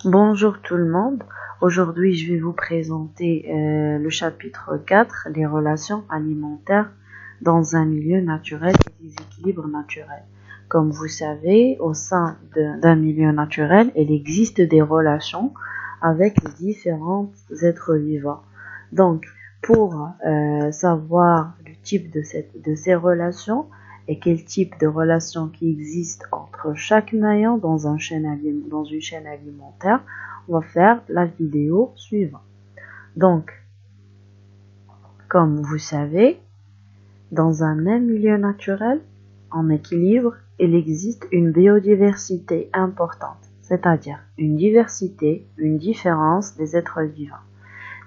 Bonjour tout le monde. Aujourd'hui, je vais vous présenter le chapitre 4, les relations alimentaires dans un milieu naturel et des équilibres naturels. Comme vous savez, au sein d'un milieu naturel, il existe des relations avec les différents êtres vivants. Donc, pour savoir le type de ces relations et quel type de relation qui existe entre chaque maillon dans une chaîne alimentaire, on va faire la vidéo suivante. Donc, comme vous savez, dans un même milieu naturel, en équilibre, il existe une biodiversité importante, c'est-à-dire une diversité, une différence des êtres vivants.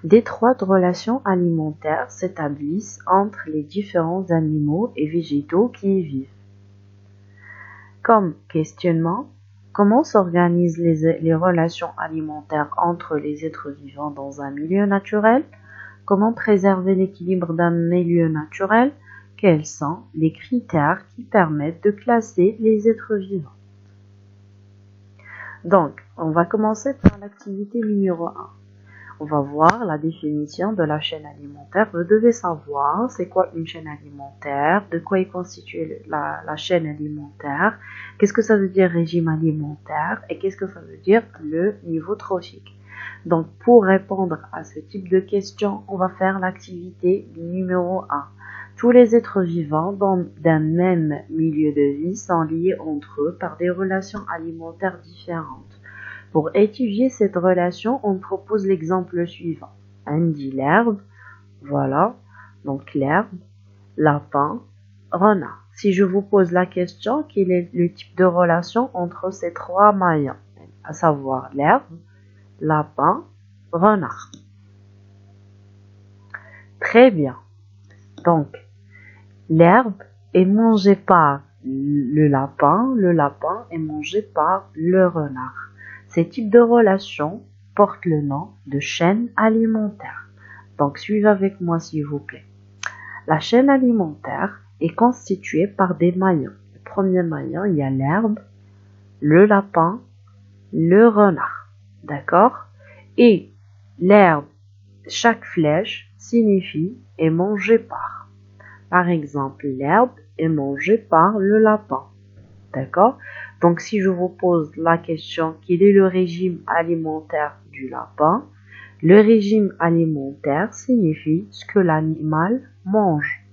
D'étroites relations alimentaires s'établissent entre les différents animaux et végétaux qui y vivent. Comme questionnement, comment s'organisent les relations alimentaires entre les êtres vivants dans un milieu naturel? Comment préserver l'équilibre d'un milieu naturel? Quels sont les critères qui permettent de classer les êtres vivants? Donc, on va commencer par l'activité numéro 1. On va voir la définition de la chaîne alimentaire. Vous devez savoir c'est quoi une chaîne alimentaire, de quoi est constituée la chaîne alimentaire, qu'est-ce que ça veut dire régime alimentaire et qu'est-ce que ça veut dire le niveau trophique. Donc, pour répondre à ce type de questions, on va faire l'activité numéro 1. Tous les êtres vivants d'un même milieu de vie sont liés entre eux par des relations alimentaires différentes. Pour étudier cette relation, on propose l'exemple suivant. On dit l'herbe, voilà, donc l'herbe, lapin, renard. Si je vous pose la question, quel est le type de relation entre ces trois maillons, à savoir l'herbe, lapin, renard. Très bien. Donc, l'herbe est mangée par le lapin est mangé par le renard. Ces types de relations portent le nom de chaîne alimentaire. Donc, suivez avec moi s'il vous plaît. La chaîne alimentaire est constituée par des maillons. Le premier maillon, il y a l'herbe, le lapin, le renard. D'accord? Et l'herbe, chaque flèche signifie est mangée par. Par exemple, l'herbe est mangée par le lapin. D'accord? Donc, si je vous pose la question, quel est le régime alimentaire du lapin? Le régime alimentaire signifie ce que l'animal mange.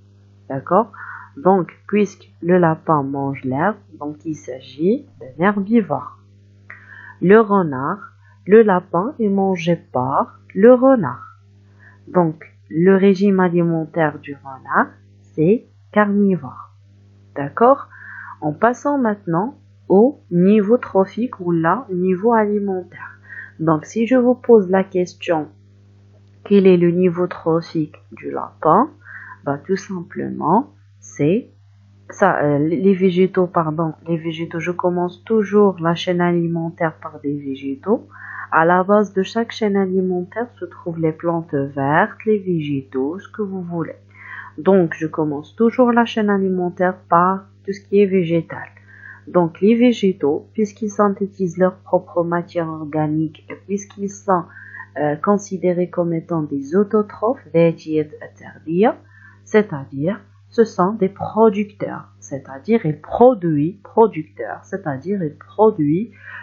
D'accord? Donc, puisque le lapin mange l'herbe, donc il s'agit d'un herbivore. Le renard, le lapin est mangé par le renard. Donc, le régime alimentaire du renard, c'est carnivore. D'accord? En passant maintenant au niveau trophique ou là, niveau alimentaire. Donc, si je vous pose la question, quel est le niveau trophique du lapin? Tout simplement, c'est ça, les végétaux, je commence toujours la chaîne alimentaire par des végétaux. À la base de chaque chaîne alimentaire se trouvent les plantes vertes, les végétaux, ce que vous voulez. Donc, je commence toujours la chaîne alimentaire par tout ce qui est végétal. Donc, les végétaux, puisqu'ils synthétisent leur propre matière organique et puisqu'ils sont considérés comme étant des autotrophes, c'est-à-dire ce sont des producteurs, c'est-à-dire ils produisent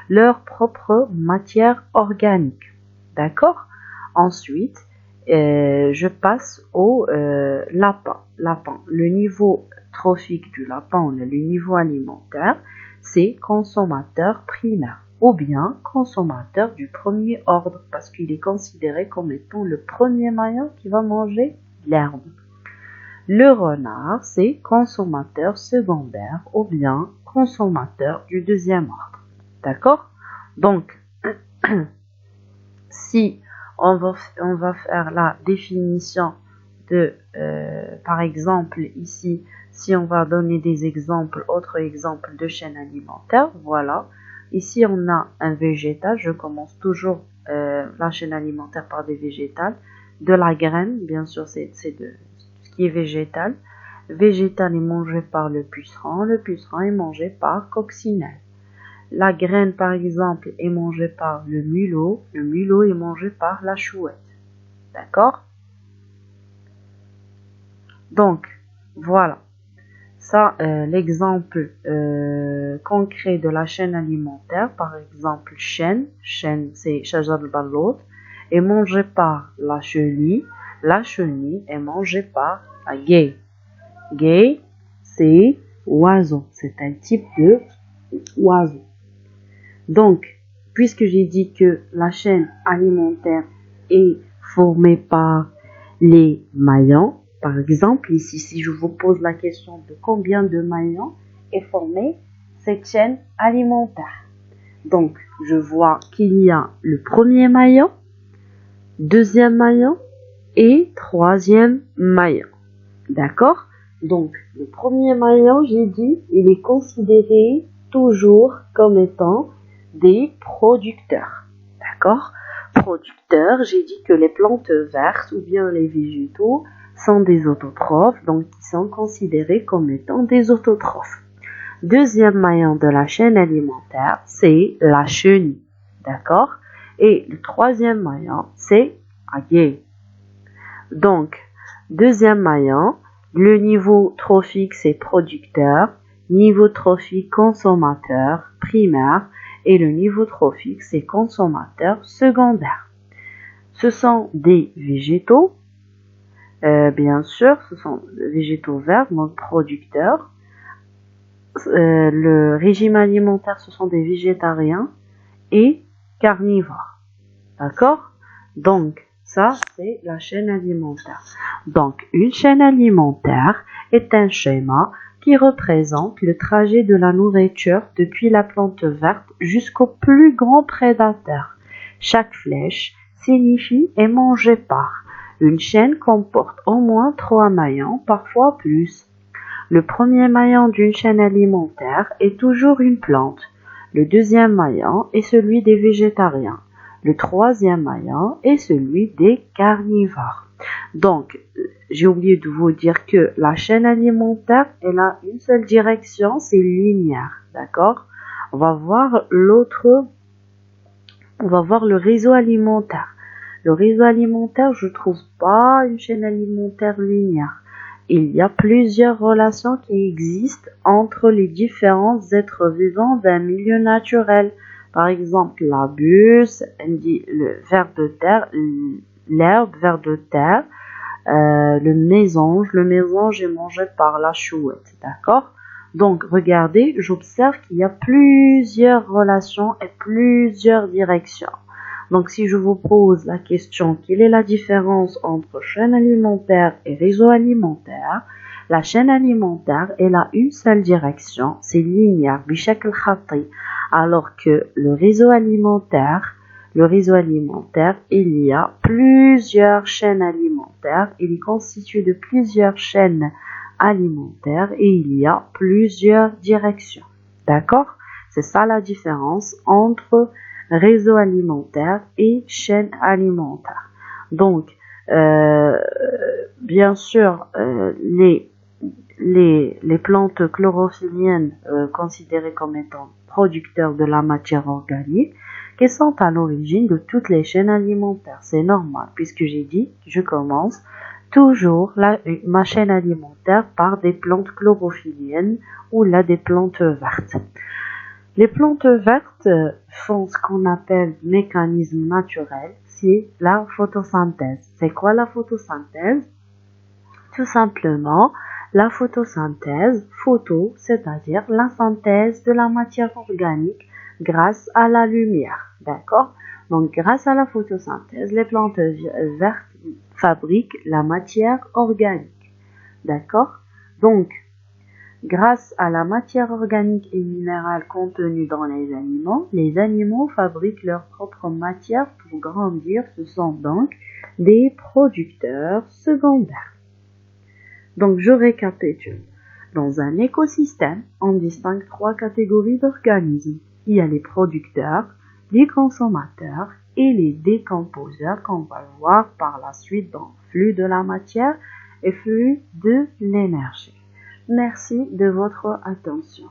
leur propre matière organique. D'accord? Ensuite, je passe au lapin. Le niveau trophique du lapin, le niveau alimentaire, c'est consommateur primaire ou bien consommateur du premier ordre parce qu'il est considéré comme étant le premier maillon qui va manger l'herbe. Le renard, c'est consommateur secondaire ou bien consommateur du deuxième ordre. D'accord? Donc, si on va faire la définition de, par exemple, ici, si on va donner des exemples, autres exemples de chaîne alimentaire, voilà. Ici, on a un végétal. Je commence toujours la chaîne alimentaire par des végétales. De la graine, bien sûr, c'est de ce qui est végétal. Végétal est mangé par le puceron est mangé par coccinelle. La graine, par exemple, est mangée par le mulot est mangé par la chouette. D'accord? Donc, voilà. Ça, l'exemple concret de la chaîne alimentaire, par exemple, chêne c'est shajar al-balot, est mangé par la chenille est mangée par la guêpe. Guêpe, c'est oiseau, c'est un type de oiseau. Donc, puisque j'ai dit que la chaîne alimentaire est formée par les maillons, par exemple, ici, si je vous pose la question de combien de maillons est formée cette chaîne alimentaire. Donc, je vois qu'il y a le premier maillon, deuxième maillon et troisième maillon. D'accord? Donc, le premier maillon, j'ai dit, il est considéré toujours comme étant des producteurs. D'accord? Producteurs, j'ai dit que les plantes vertes ou bien les végétaux sont des autotrophes, donc ils sont considérés comme étant des autotrophes. Deuxième maillon de la chaîne alimentaire, c'est la chenille. D'accord? Et le troisième maillon, c'est la guêpe. Donc, deuxième maillon, le niveau trophique, c'est producteur, niveau trophique consommateur primaire, et le niveau trophique, c'est consommateur secondaire. Ce sont des végétaux, bien sûr, ce sont des végétaux verts, donc producteurs. Le régime alimentaire, ce sont des végétariens et carnivores. D'accord? Donc, ça, c'est la chaîne alimentaire. Donc, une chaîne alimentaire est un schéma qui représente le trajet de la nourriture depuis la plante verte jusqu'au plus grand prédateur. Chaque flèche signifie est mangé par. Une chaîne comporte au moins 3 maillons, parfois plus. Le premier maillon d'une chaîne alimentaire est toujours une plante. Le deuxième maillon est celui des végétariens. Le troisième maillon est celui des carnivores. Donc, j'ai oublié de vous dire que la chaîne alimentaire, elle a une seule direction, c'est linéaire. D'accord? On va voir le réseau alimentaire. Le réseau alimentaire, je trouve pas une chaîne alimentaire linéaire. Il y a plusieurs relations qui existent entre les différents êtres vivants d'un milieu naturel. Par exemple, la buse, le ver de terre, l'herbe, ver de terre, le mésange est mangé par la chouette, d'accord? Donc, regardez, j'observe qu'il y a plusieurs relations et plusieurs directions. Donc, si je vous pose la question, quelle est la différence entre chaîne alimentaire et réseau alimentaire? La chaîne alimentaire, elle a une seule direction, c'est linéaire, bishakl khati. Alors que le réseau alimentaire, il y a plusieurs chaînes alimentaires, il est constitué de plusieurs chaînes alimentaires et il y a plusieurs directions. D'accord? C'est ça la différence entre réseau alimentaire et chaîne alimentaire. Donc, bien sûr, les plantes chlorophylliennes considérées comme étant producteurs de la matière organique, qui sont à l'origine de toutes les chaînes alimentaires. C'est normal, puisque j'ai dit que je commence toujours ma chaîne alimentaire par des plantes chlorophylliennes ou là des plantes vertes. Les plantes vertes font ce qu'on appelle mécanisme naturel, c'est la photosynthèse. C'est quoi la photosynthèse? Tout simplement, la photosynthèse, c'est-à-dire la synthèse de la matière organique grâce à la lumière. D'accord? Donc, grâce à la photosynthèse, les plantes vertes fabriquent la matière organique. D'accord? Donc, grâce à la matière organique et minérale contenue dans les animaux fabriquent leur propre matière pour grandir. Ce sont donc des producteurs secondaires. Donc, je récapitule. Dans un écosystème, on distingue 3 catégories d'organismes. Il y a les producteurs, les consommateurs et les décomposeurs qu'on va voir par la suite dans flux de la matière et flux de l'énergie. Merci de votre attention.